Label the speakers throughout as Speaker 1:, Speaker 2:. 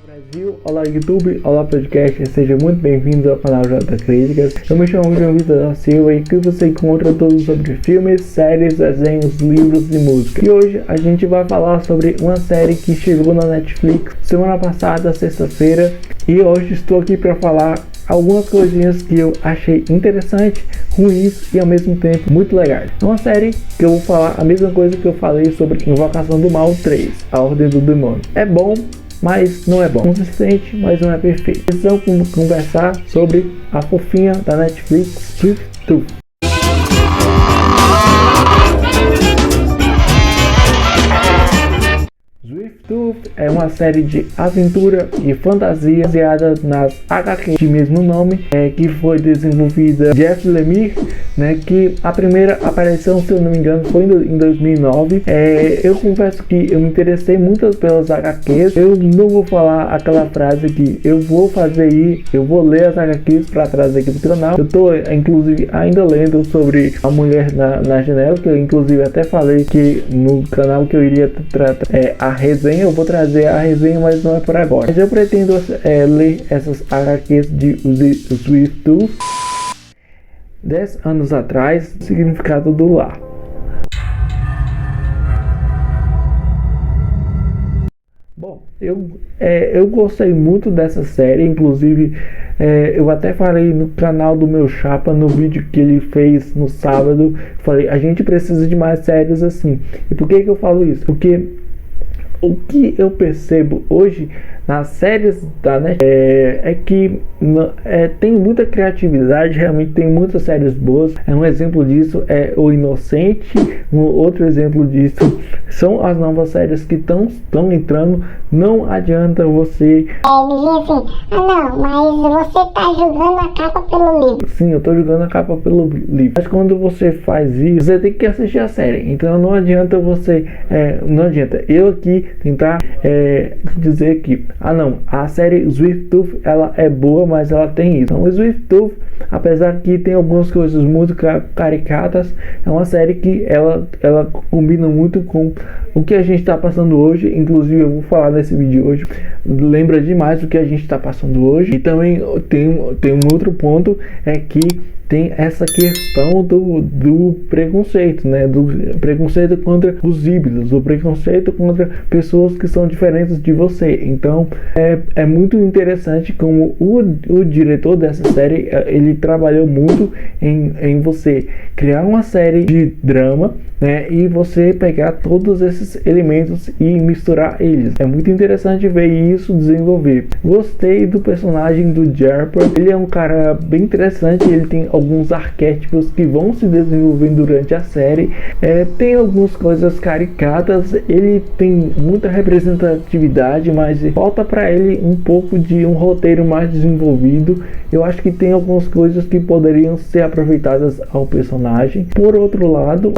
Speaker 1: Brasil, olá YouTube, olá podcast, sejam muito bem-vindos ao canal J Críticas. Eu me chamo João Vitor da Silva e aqui você encontra tudo sobre filmes, séries, desenhos, livros e música. E hoje a gente vai falar sobre uma série que chegou na Netflix semana passada, sexta-feira, e hoje estou aqui para falar algumas coisinhas que eu achei interessante, ruins e ao mesmo tempo muito legais. É uma série que eu vou falar a mesma coisa que eu falei sobre Invocação do Mal 3, A Ordem do Demônio. É bom, mas não é bom. Consistente, mas não é perfeito. Precisamos conversar sobre a fofinha da Netflix, Sweet Tooth. Sweet Tooth é uma série de aventura e fantasia baseada nas HQ de mesmo nome, que foi desenvolvida por Jeff Lemire, que a primeira aparição, se eu não me engano, foi em 2009. Eu confesso que eu me interessei muito pelas HQs. Eu não vou falar aquela frase que eu vou ler as HQs para trazer aqui pro canal. Eu tô inclusive ainda lendo sobre A Mulher na Janela, que eu inclusive até falei que no canal que eu iria tratar a resenha. Eu vou trazer a resenha, mas não é por agora. Mas eu pretendo ler essas HQs de Sweet Tooth. 10 anos atrás, o significado do lar. Bom, eu gostei muito dessa série, inclusive eu até falei no canal do meu chapa, no vídeo que ele fez no sábado, falei, a gente precisa de mais séries assim. E por que eu falo isso? Porque o que eu percebo hoje nas séries da Netflix é que tem muita criatividade, realmente tem muitas séries boas. Um exemplo disso é O Inocente, um outro exemplo disso são as novas séries que estão entrando. Não adianta você...
Speaker 2: me diz assim, não, mas você tá jogando a capa pelo livro.
Speaker 1: Sim, eu tô jogando a capa pelo livro. Mas quando você faz isso, você tem que assistir a série. Então não adianta você... não adianta eu aqui tentar dizer que a série Sweet Tooth ela é boa, mas ela tem isso. Então Sweet Tooth, apesar que tem algumas coisas muito caricatas, é uma série que ela combina muito com o que a gente está passando hoje. Inclusive eu vou falar nesse vídeo hoje, lembra demais do que a gente está passando hoje. E também tem um outro ponto, é que tem essa questão do preconceito, do preconceito contra os híbridos, o preconceito contra pessoas que são diferentes de você. Então é muito interessante como o diretor dessa série, ele trabalhou muito em você criar uma série de drama, e você pegar todos esses elementos e misturar eles. É muito interessante ver isso desenvolver. Gostei do personagem do Jarper, ele é um cara bem interessante, ele tem alguns arquétipos que vão se desenvolvendo durante a série. Tem algumas coisas caricatas, ele tem muita representatividade, mas falta para ele um pouco de um roteiro mais desenvolvido. Eu acho que tem algumas coisas que poderiam ser aproveitadas ao personagem. Por outro lado,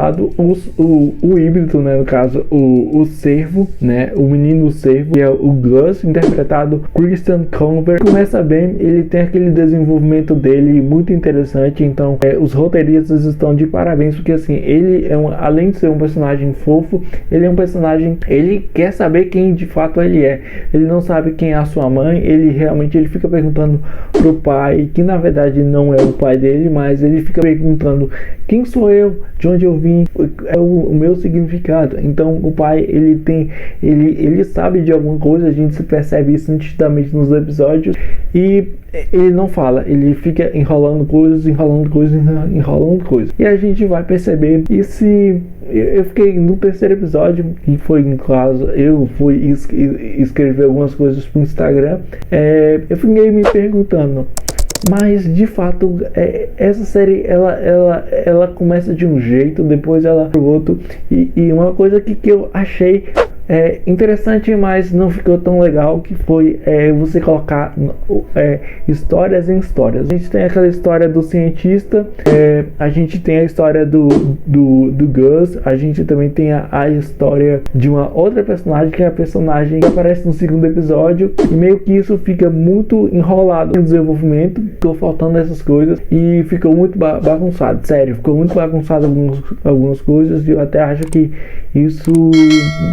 Speaker 1: o híbrido, no caso o servo, o menino servo, que é o Gus, interpretado Christian Conver. Começa bem, ele tem aquele desenvolvimento dele muito interessante. Então os roteiristas estão de parabéns, porque assim, ele além de ser um personagem fofo, ele é um personagem, ele quer saber quem de fato ele é. Ele não sabe quem é a sua mãe, ele fica perguntando pro pai, que na verdade não é o pai dele, mas ele fica perguntando quem sou eu, de onde eu vim, é o meu significado. Então o pai, ele sabe de alguma coisa, a gente se percebe isso nitidamente nos episódios, e ele não fala, ele fica enrolando coisas. E a gente vai perceber. E se eu fiquei no terceiro episódio, que foi em caso, eu fui escrever algumas coisas pro Instagram, eu fiquei me perguntando, mas de fato essa série ela começa de um jeito, depois ela pro outro, e uma coisa que eu achei interessante, mas não ficou tão legal, que foi você colocar histórias em histórias. A gente tem aquela história do cientista, a gente tem a história do Gus, a gente também tem a história de uma outra personagem, que é a personagem que aparece no segundo episódio, e meio que isso fica muito enrolado no desenvolvimento, ficou faltando essas coisas, e ficou muito bagunçado, sério, ficou muito bagunçado algumas coisas, e eu até acho que isso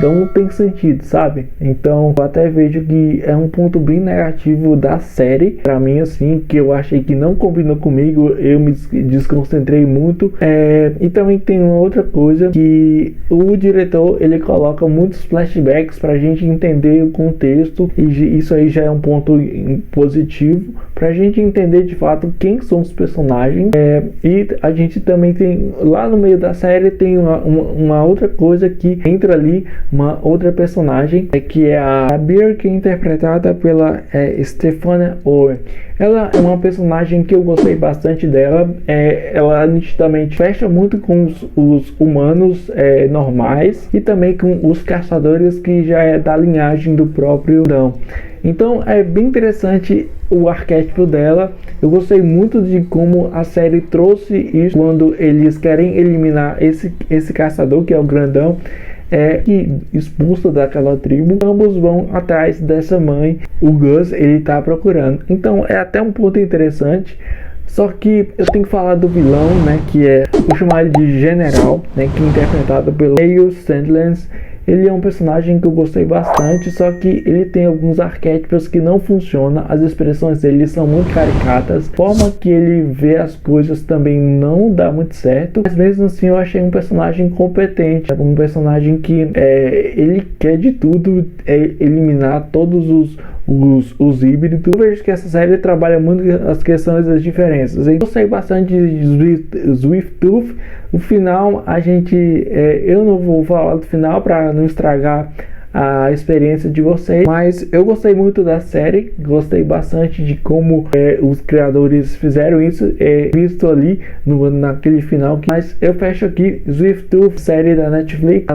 Speaker 1: não tem tem sentido, sabe? Então eu até vejo que é um ponto bem negativo da série, pra mim, assim, que eu achei que não combinou comigo, eu me desconcentrei muito. E também tem uma outra coisa, que o diretor, ele coloca muitos flashbacks pra gente entender o contexto, e isso aí já é um ponto positivo pra gente entender de fato quem são os personagens. E a gente também tem, lá no meio da série, tem uma outra coisa que entra ali, uma outra personagem, que é a Beer, que é interpretada pela Stephania Owen. Ela é uma personagem que eu gostei bastante dela. Ela nitidamente fecha muito com os humanos normais, e também com os caçadores, que já é da linhagem do próprio Adão. Então é bem interessante o arquétipo dela. Eu gostei muito de como a série trouxe isso, quando eles querem eliminar esse caçador, que é o grandão, que expulso daquela tribo. Ambos vão atrás dessa mãe, o Gus, ele tá procurando. Então é até um ponto interessante. Só que eu tenho que falar do vilão, né, que vou chamar ele de General, né, que é interpretado pelo Miles Sandlands. Ele é um personagem que eu gostei bastante, só que ele tem alguns arquétipos que não funcionam, as expressões dele são muito caricatas, a forma que ele vê as coisas também não dá muito certo, mas mesmo assim eu achei um personagem competente, um personagem que ele quer de tudo, eliminar todos os híbridos. Eu vejo que essa série trabalha muito as questões das diferenças. Eu gostei bastante de Sweet Tooth. O final, eu não vou falar do final para não estragar a experiência de vocês, mas eu gostei muito da série, gostei bastante de como os criadores fizeram isso, visto ali naquele final. Mas eu fecho aqui Sweet Tooth, série da Netflix,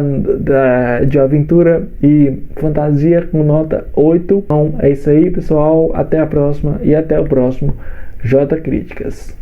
Speaker 1: de aventura e fantasia, com nota 8. Então é isso aí, pessoal, até a próxima, e até o próximo J Críticas.